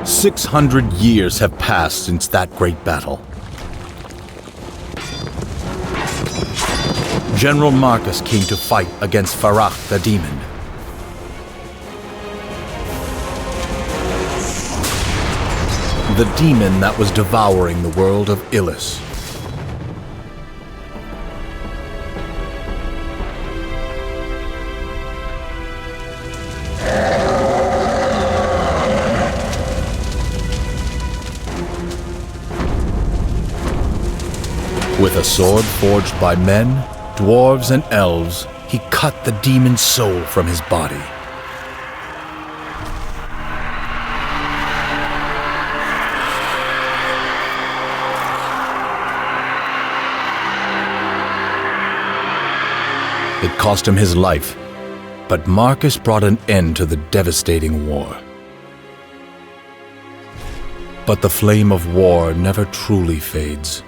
600 years have passed since that great battle. General Marcus came to fight against Farach the demon. The demon that was devouring the world of Illis. With a sword forged by men, dwarves, and elves, he cut the demon's soul from his body. It cost him his life, but Marcus brought an end to the devastating war. But the flame of war never truly fades.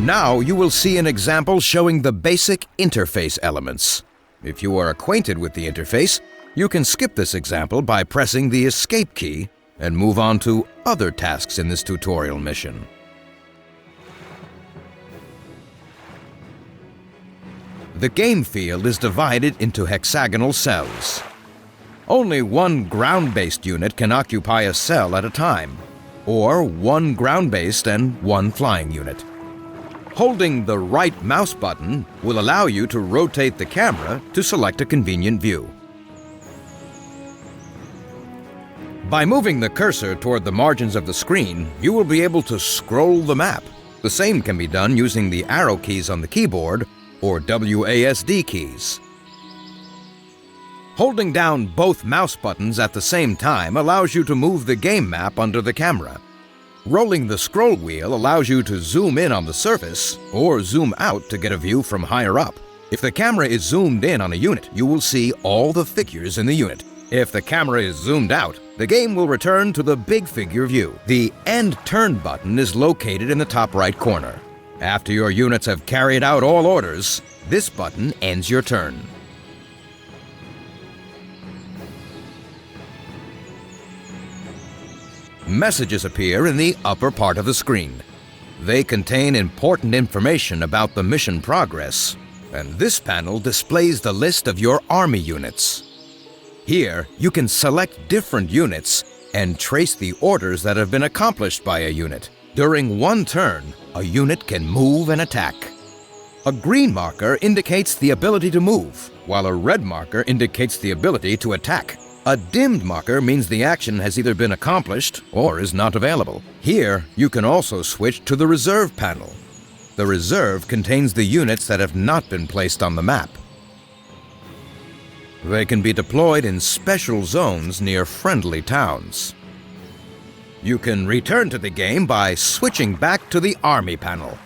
Now you will see an example showing the basic interface elements. If you are acquainted with the interface, you can skip this example by pressing the Escape key and move on to other tasks in this tutorial mission. The game field is divided into hexagonal cells. Only one ground-based unit can occupy a cell at a time, or one ground-based and one flying unit. Holding the right mouse button will allow you to rotate the camera to select a convenient view. By moving the cursor toward the margins of the screen, you will be able to scroll the map. The same can be done using the arrow keys on the keyboard or WASD keys. Holding down both mouse buttons at the same time allows you to move the game map under the camera. Rolling the scroll wheel allows you to zoom in on the surface or zoom out to get a view from higher up. If the camera is zoomed in on a unit, you will see all the figures in the unit. If the camera is zoomed out, the game will return to the big figure view. The End Turn button is located in the top right corner. After your units have carried out all orders, this button ends your turn. Messages appear in the upper part of the screen. They contain important information about the mission progress, and this panel displays the list of your army units. Here, you can select different units and trace the orders that have been accomplished by a unit. During one turn, a unit can move and attack. A green marker indicates the ability to move, while a red marker indicates the ability to attack. A dimmed marker means the action has either been accomplished or is not available. Here, you can also switch to the Reserve panel. The Reserve contains the units that have not been placed on the map. They can be deployed in special zones near friendly towns. You can return to the game by switching back to the Army panel.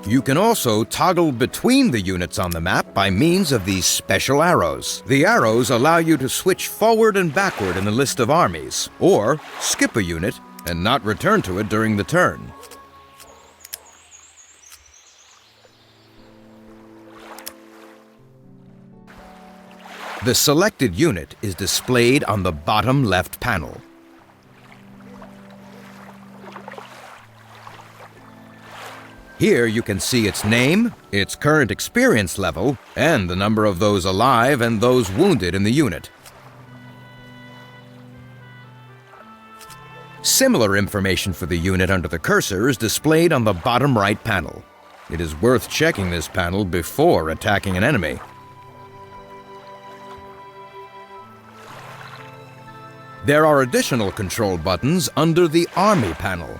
You can also toggle between the units on the map by means of these special arrows. The arrows allow you to switch forward and backward in the list of armies, or skip a unit and not return to it during the turn. The selected unit is displayed on the bottom left panel. Here you can see its name, its current experience level, and the number of those alive and those wounded in the unit. Similar information for the unit under the cursor is displayed on the bottom right panel. It is worth checking this panel before attacking an enemy. There are additional control buttons under the Army panel.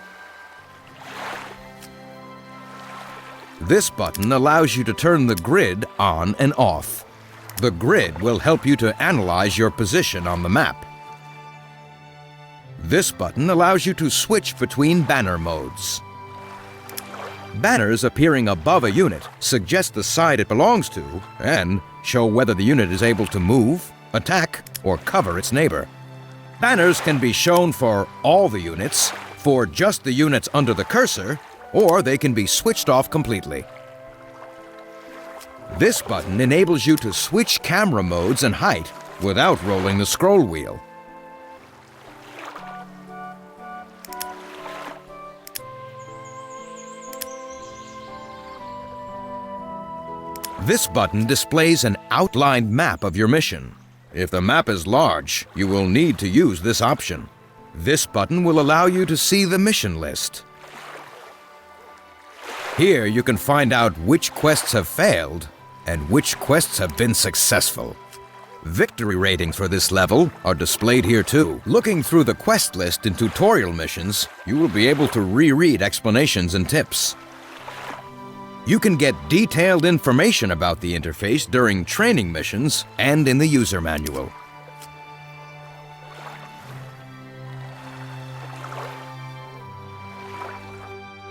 This button allows you to turn the grid on and off. The grid will help you to analyze your position on the map. This button allows you to switch between banner modes. Banners appearing above a unit suggest the side it belongs to and show whether the unit is able to move, attack, or cover its neighbor. Banners can be shown for all the units, for just the units under the cursor, or they can be switched off completely. This button enables you to switch camera modes and height without rolling the scroll wheel. This button displays an outlined map of your mission. If the map is large, you will need to use this option. This button will allow you to see the mission list. Here you can find out which quests have failed and which quests have been successful. Victory ratings for this level are displayed here too. Looking through the quest list in tutorial missions, you will be able to reread explanations and tips. You can get detailed information about the interface during training missions and in the user manual.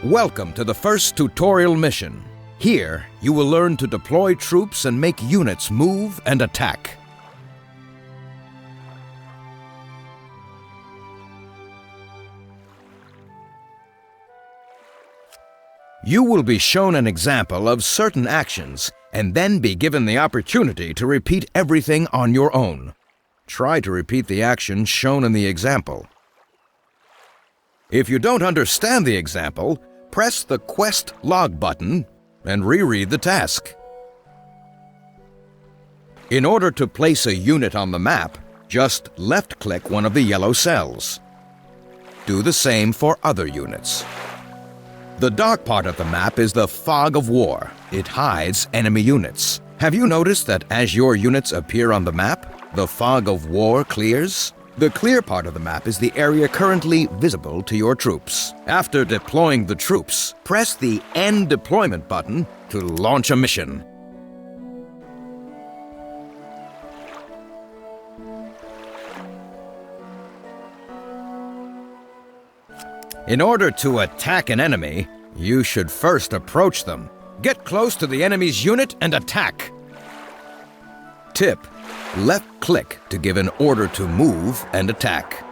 Welcome to the first tutorial mission. Here, you will learn to deploy troops and make units move and attack. You will be shown an example of certain actions and then be given the opportunity to repeat everything on your own. Try to repeat the action shown in the example. If you don't understand the example, press the Quest Log button and reread the task. In order to place a unit on the map, just left-click one of the yellow cells. Do the same for other units. The dark part of the map is the Fog of War. It hides enemy units. Have you noticed that as your units appear on the map, the Fog of War clears? The clear part of the map is the area currently visible to your troops. After deploying the troops, press the End Deployment button to launch a mission. In order to attack an enemy, you should first approach them. Get close to the enemy's unit and attack. Tip: left-click to give an order to move and attack.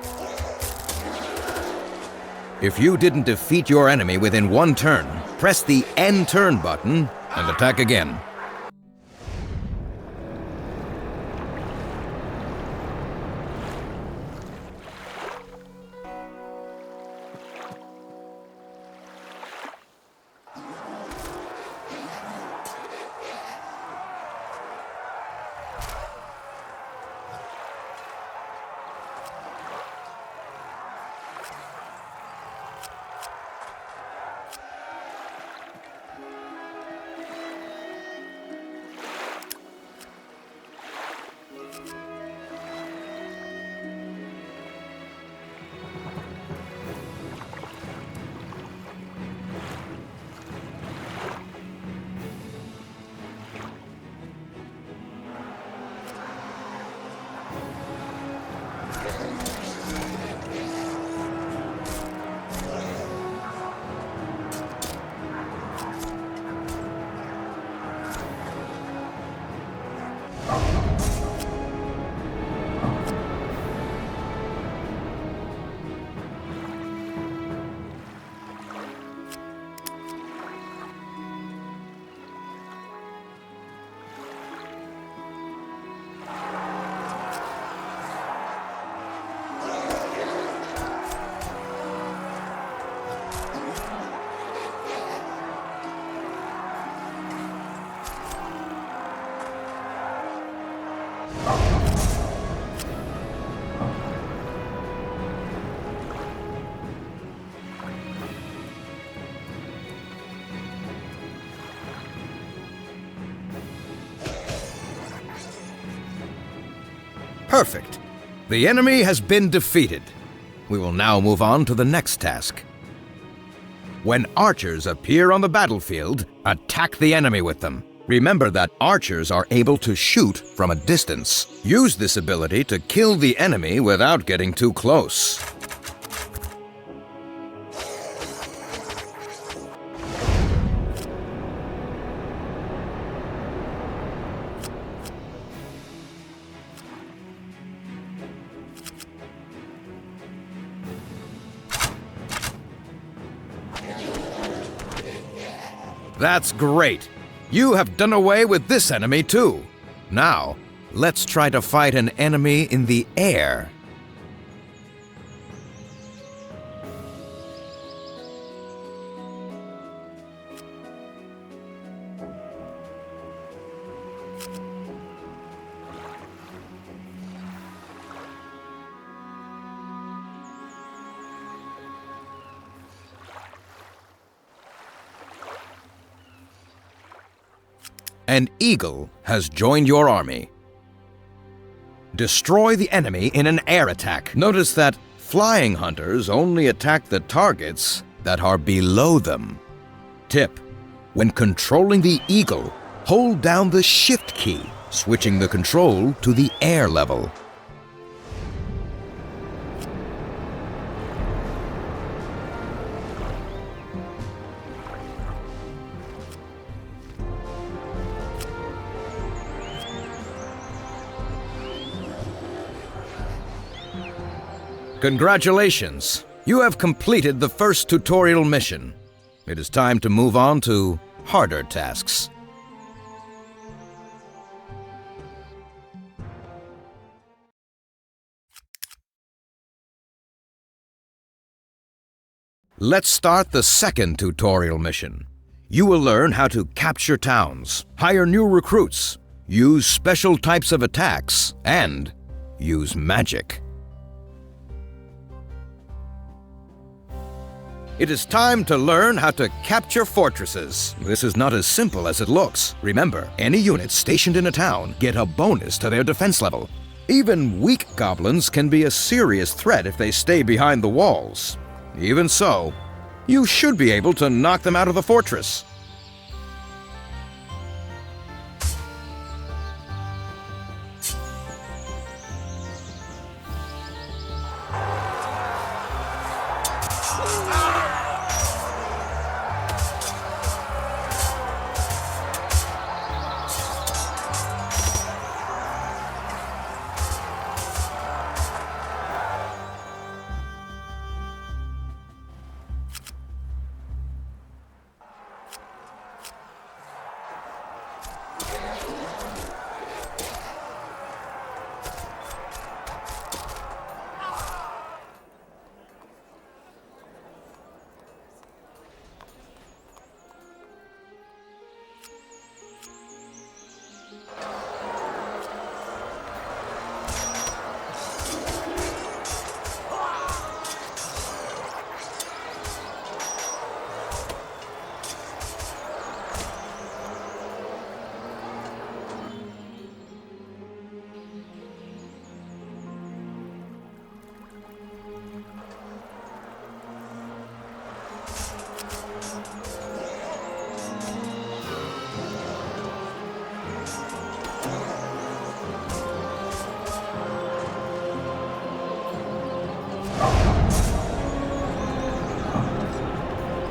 If you didn't defeat your enemy within one turn, press the End Turn button and attack again. Perfect. The enemy has been defeated. We will now move on to the next task. When archers appear on the battlefield, attack the enemy with them. Remember that archers are able to shoot from a distance. Use this ability to kill the enemy without getting too close. That's great! You have done away with this enemy too. Now, let's try to fight an enemy in the air. An eagle has joined your army. Destroy the enemy in an air attack. Notice that flying hunters only attack the targets that are below them. Tip: when controlling the eagle, hold down the Shift key, switching the control to the air level. Congratulations! You have completed the first tutorial mission. It is time to move on to harder tasks. Let's start the second tutorial mission. You will learn how to capture towns, hire new recruits, use special types of attacks, and use magic. It is time to learn how to capture fortresses. This is not as simple as it looks. Remember, any units stationed in a town get a bonus to their defense level. Even weak goblins can be a serious threat if they stay behind the walls. Even so, you should be able to knock them out of the fortress.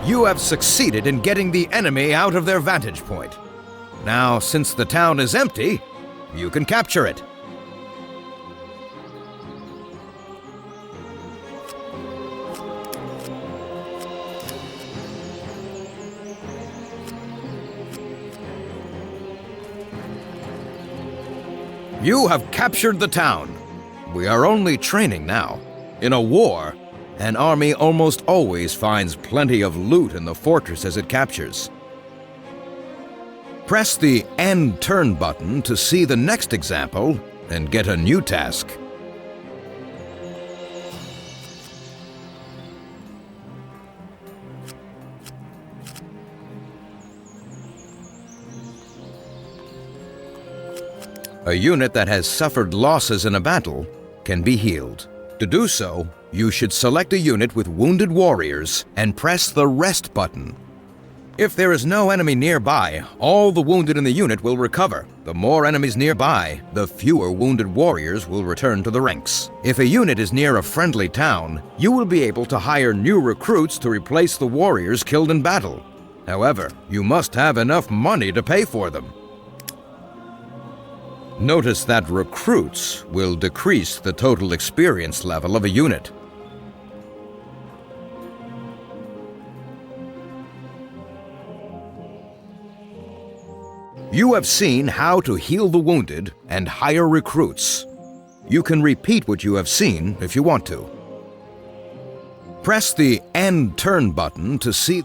You have succeeded in getting the enemy out of their vantage point. Now, since the town is empty, you can capture it. You have captured the town. We are only training now. In a war, an army almost always finds plenty of loot in the fortress as it captures. Press the End Turn button to see the next example and get a new task. A unit that has suffered losses in a battle can be healed. To do so, you should select a unit with wounded warriors and press the rest button. If there is no enemy nearby, all the wounded in the unit will recover. The more enemies nearby, the fewer wounded warriors will return to the ranks. If a unit is near a friendly town, you will be able to hire new recruits to replace the warriors killed in battle. However, you must have enough money to pay for them. Notice that recruits will decrease the total experience level of a unit. You have seen how to heal the wounded and hire recruits. You can repeat what you have seen if you want to. Press the End Turn button to see.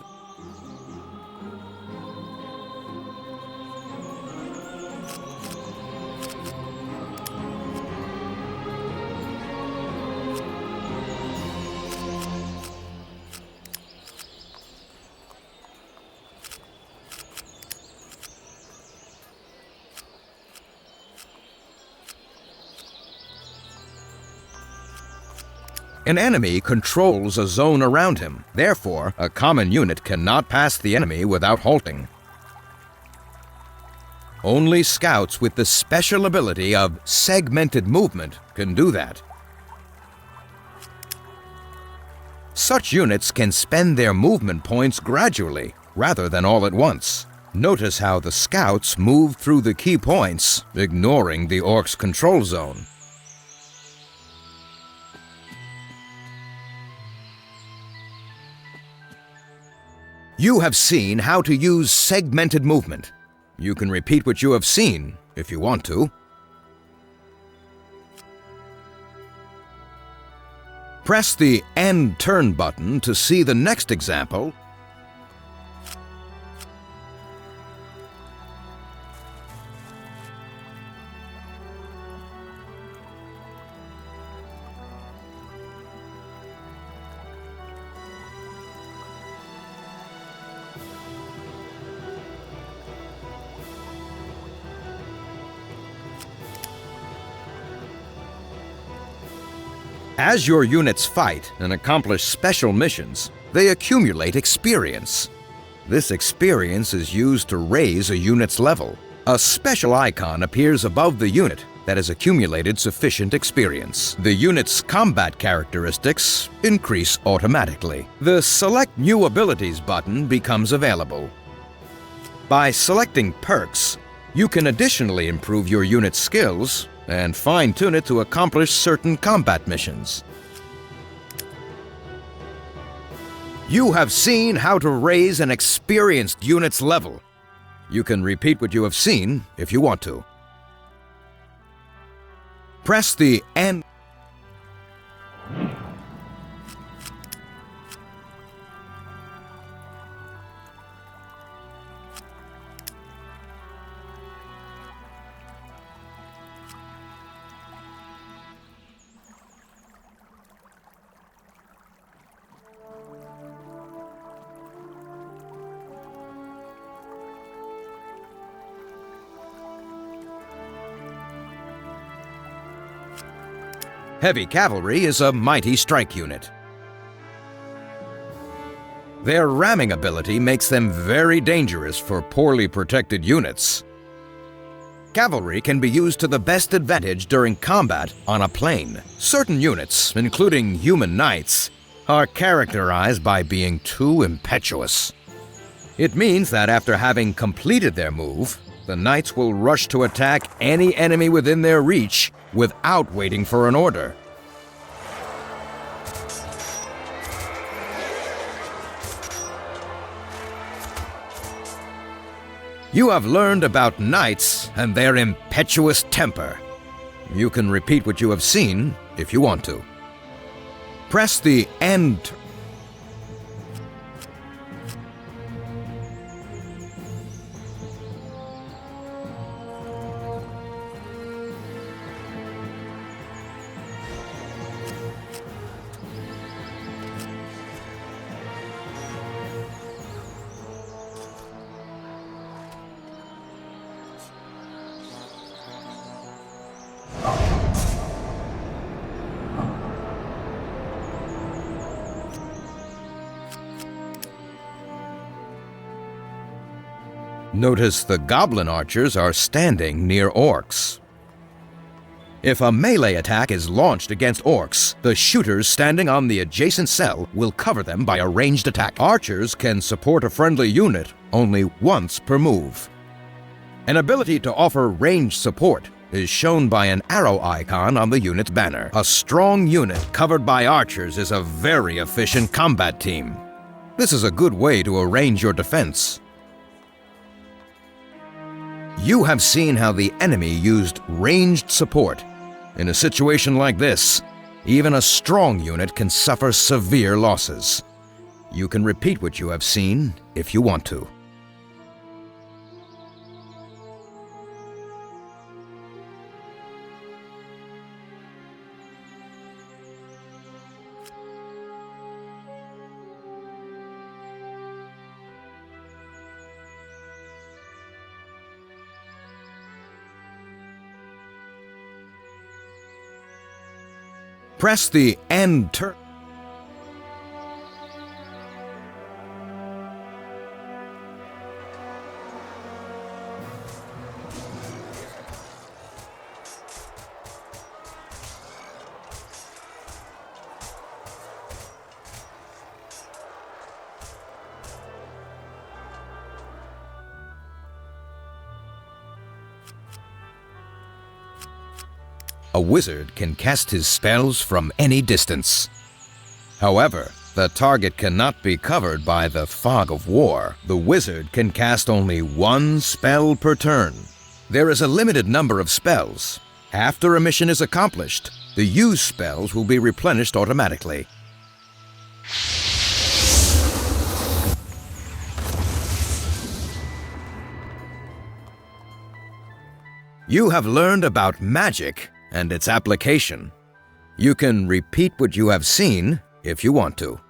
An enemy controls a zone around him. Therefore, a common unit cannot pass the enemy without halting. Only scouts with the special ability of segmented movement can do that. Such units can spend their movement points gradually, rather than all at once. Notice how the scouts move through the key points, ignoring the orc's control zone. You have seen how to use segmented movement. You can repeat what you have seen if you want to. Press the End Turn button to see the next example. As your units fight and accomplish special missions, they accumulate experience. This experience is used to raise a unit's level. A special icon appears above the unit that has accumulated sufficient experience. The unit's combat characteristics increase automatically. The Select New Abilities button becomes available. By selecting perks, you can additionally improve your unit's skills and fine-tune it to accomplish certain combat missions. You have seen how to raise an experienced unit's level. You can repeat what you have seen if you want to. Press the End. Heavy Cavalry is a mighty strike unit. Their ramming ability makes them very dangerous for poorly protected units. Cavalry can be used to the best advantage during combat on a plain. Certain units, including human knights, are characterized by being too impetuous. It means that after having completed their move, the knights will rush to attack any enemy within their reach without waiting for an order. You have learned about knights and their impetuous temper. You can repeat what you have seen if you want to. Press the End. Notice the goblin archers are standing near orcs. If a melee attack is launched against orcs, the shooters standing on the adjacent cell will cover them by a ranged attack. Archers can support a friendly unit only once per move. An ability to offer ranged support is shown by an arrow icon on the unit's banner. A strong unit covered by archers is a very efficient combat team. This is a good way to arrange your defense. You have seen how the enemy used ranged support. In a situation like this, even a strong unit can suffer severe losses. You can repeat what you have seen if you want to. Press the end turn. A wizard can cast his spells from any distance. However, the target cannot be covered by the fog of war. The wizard can cast only one spell per turn. There is a limited number of spells. After a mission is accomplished, the used spells will be replenished automatically. You have learned about magic and its application. You can repeat what you have seen if you want to.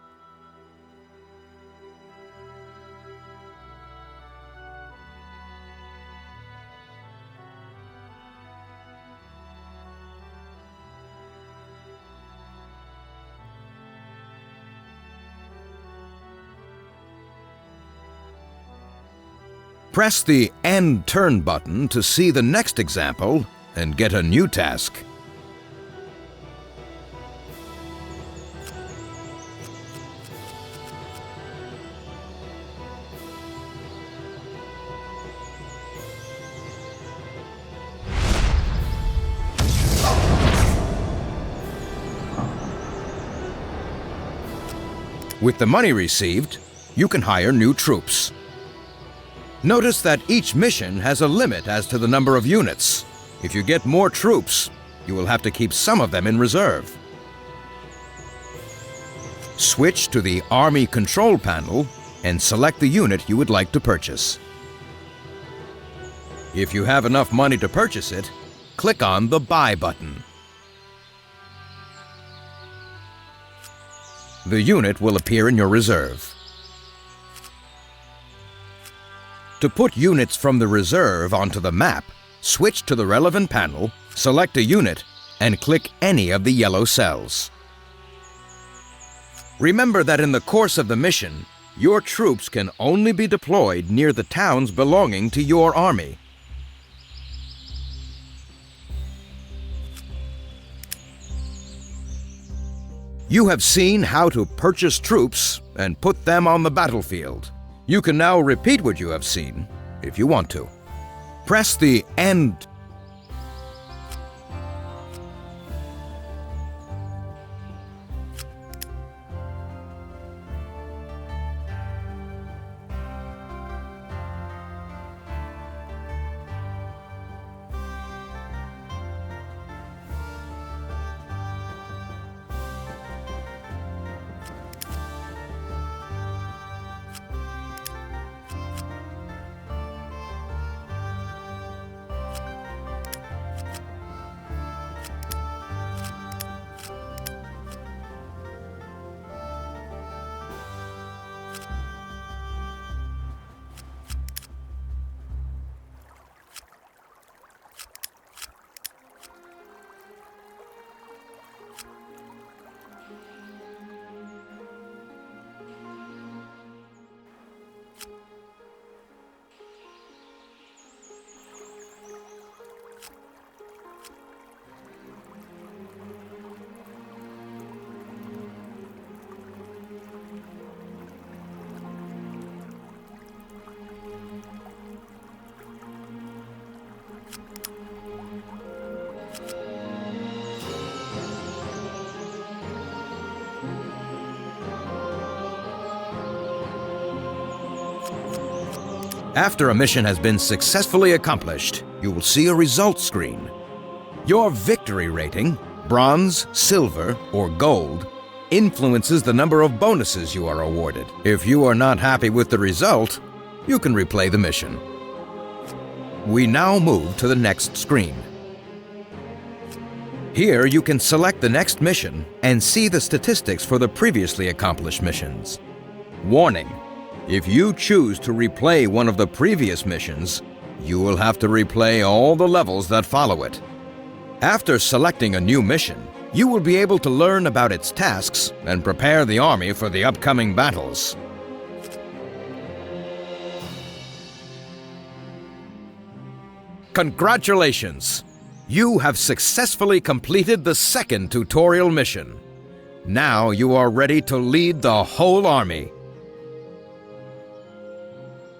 Press the End Turn button to see the next example and get a new task. With the money received, you can hire new troops. Notice that each mission has a limit as to the number of units. If you get more troops, you will have to keep some of them in reserve. Switch to the Army Control panel and select the unit you would like to purchase. If you have enough money to purchase it, click on the Buy button. The unit will appear in your reserve. To put units from the reserve onto the map, switch to the relevant panel, select a unit, and click any of the yellow cells. Remember that in the course of the mission, your troops can only be deployed near the towns belonging to your army. You have seen how to purchase troops and put them on the battlefield. You can now repeat what you have seen if you want to. Press the End. After a mission has been successfully accomplished, you will see a results screen. Your victory rating, bronze, silver, or gold, influences the number of bonuses you are awarded. If you are not happy with the result, you can replay the mission. We now move to the next screen. Here you can select the next mission and see the statistics for the previously accomplished missions. Warning: if you choose to replay one of the previous missions, you will have to replay all the levels that follow it. After selecting a new mission, you will be able to learn about its tasks and prepare the army for the upcoming battles. Congratulations! You have successfully completed the second tutorial mission. Now you are ready to lead the whole army.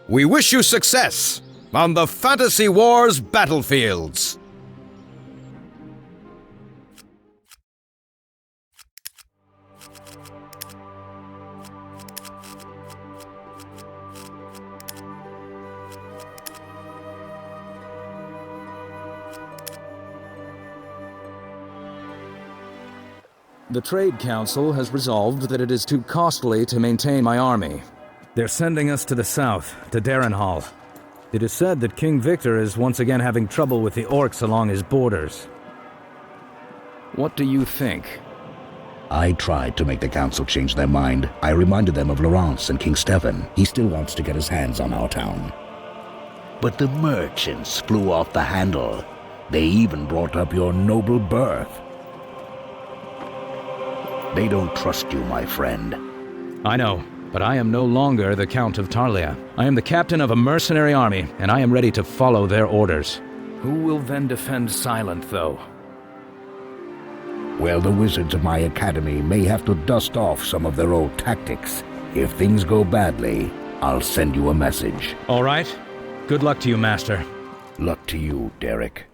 We wish you success on the Fantasy Wars battlefields! The Trade Council has resolved that it is too costly to maintain my army. They're sending us to the south, to Darrenhall. It is said that King Victor is once again having trouble with the orcs along his borders. What do you think? I tried to make the council change their mind. I reminded them of Laurence and King Stephen. He still wants to get his hands on our town. But the merchants flew off the handle. They even brought up your noble birth. They don't trust you, my friend. I know, but I am no longer the Count of Tarlia. I am the captain of a mercenary army, and I am ready to follow their orders. Who will then defend Silent, though? Well, the wizards of my academy may have to dust off some of their old tactics. If things go badly, I'll send you a message. All right. Good luck to you, Master. Luck to you, Derek.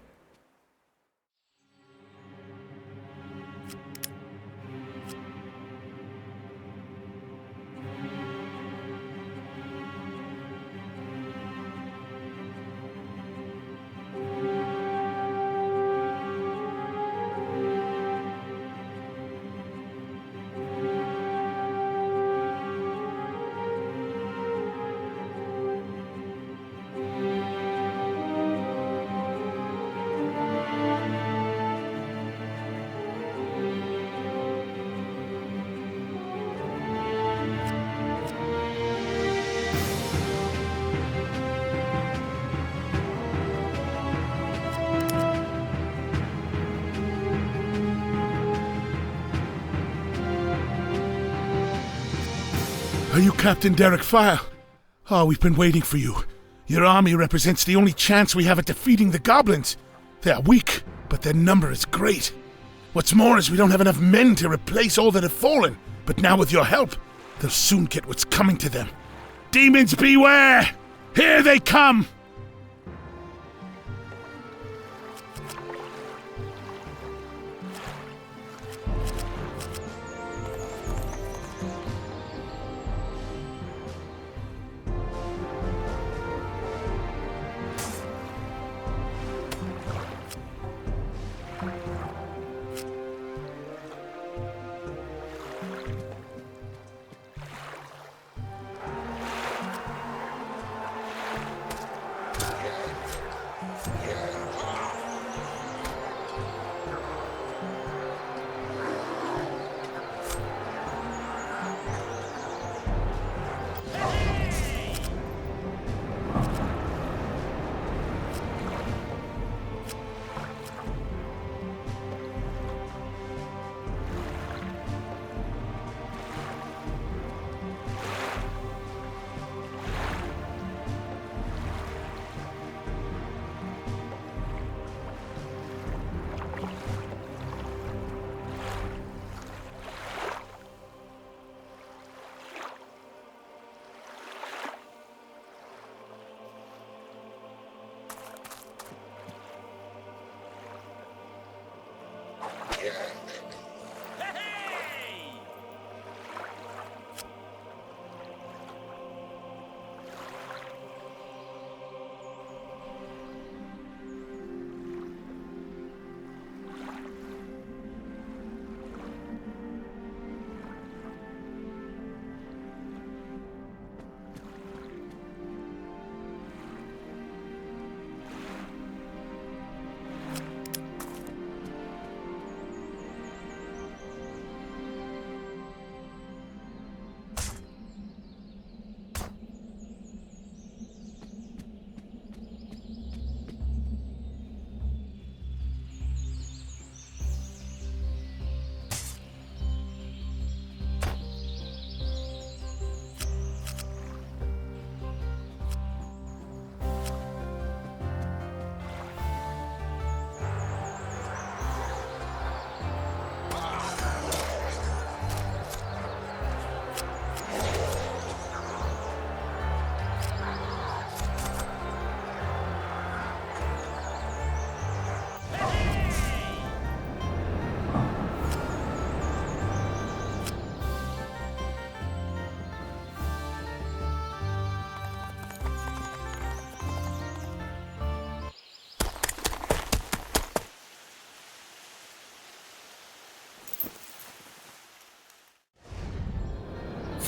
Are you Captain Derek File? Oh, we've been waiting for you. Your army represents the only chance we have at defeating the goblins. They are weak, but their number is great. What's more is we don't have enough men to replace all that have fallen. But now with your help, they'll soon get what's coming to them. Demons beware! Here they come!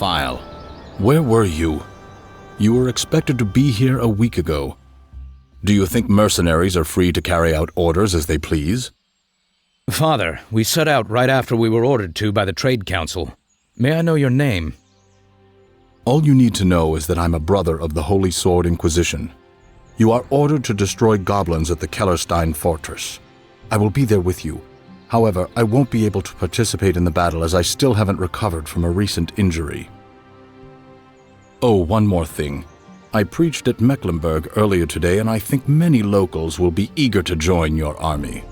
File, where were you? You were expected to be here a week ago. Do you think mercenaries are free to carry out orders as they please? Father, we set out right after we were ordered to by the Trade Council. May I know your name? All you need to know is that I'm a brother of the Holy Sword Inquisition. You are ordered to destroy goblins at the Kellerstein Fortress. I will be there with you. However, I won't be able to participate in the battle as I still haven't recovered from a recent injury. Oh, one more thing. I preached at Mecklenburg earlier today, and I think many locals will be eager to join your army.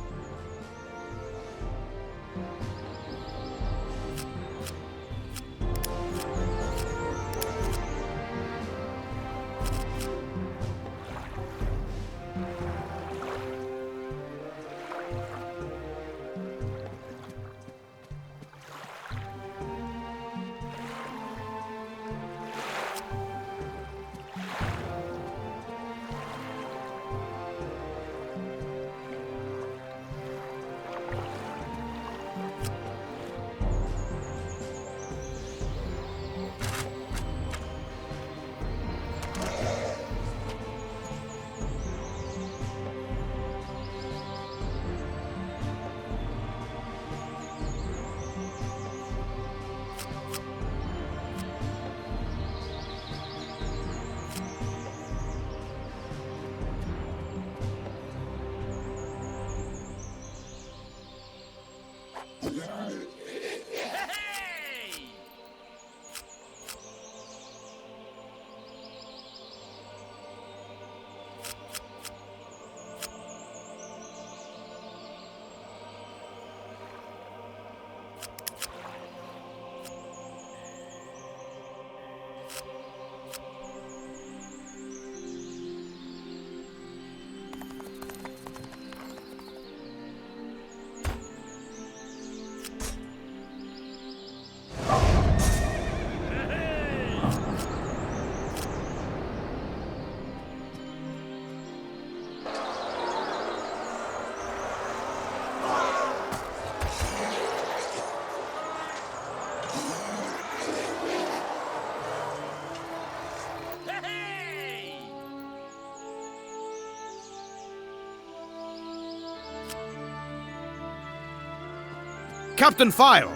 Captain File,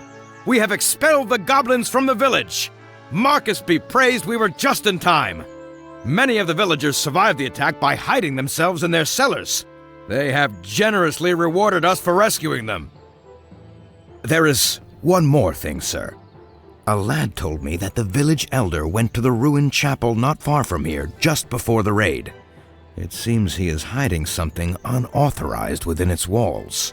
we have expelled the goblins from the village. Marcus be praised, we were just in time. Many of the villagers survived the attack by hiding themselves in their cellars. They have generously rewarded us for rescuing them. There is one more thing, sir. A lad told me that the village elder went to the ruined chapel not far from here just before the raid. It seems he is hiding something unauthorized within its walls.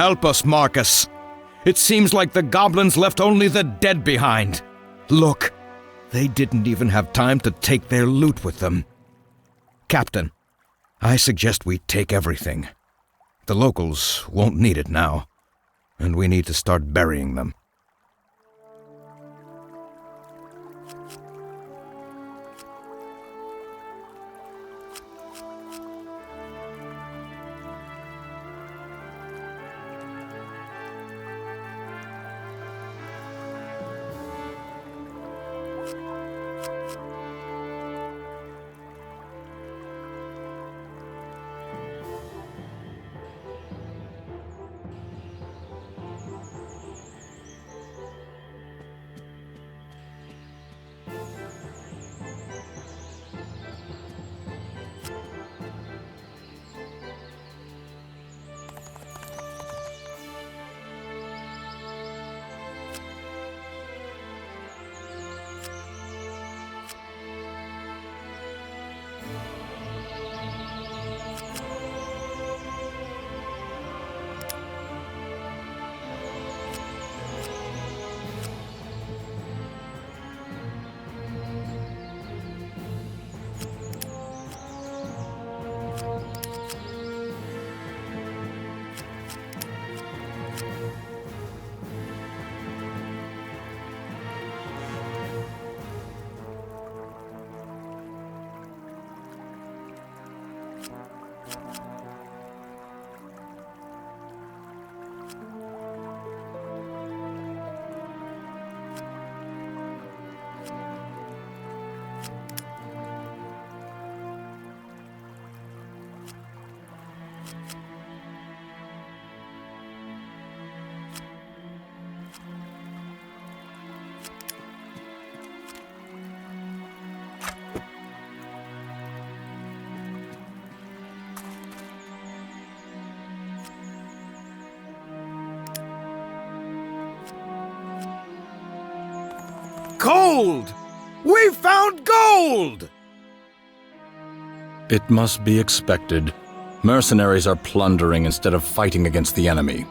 Help us, Marcus. It seems like the goblins left only the dead behind. Look, they didn't even have time to take their loot with them. Captain, I suggest we take everything. The locals won't need it now, and we need to start burying them. Gold! We found gold! It must be expected. Mercenaries are plundering instead of fighting against the enemy.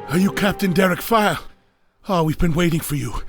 Are you Captain Derek File? Oh, we've been waiting for you.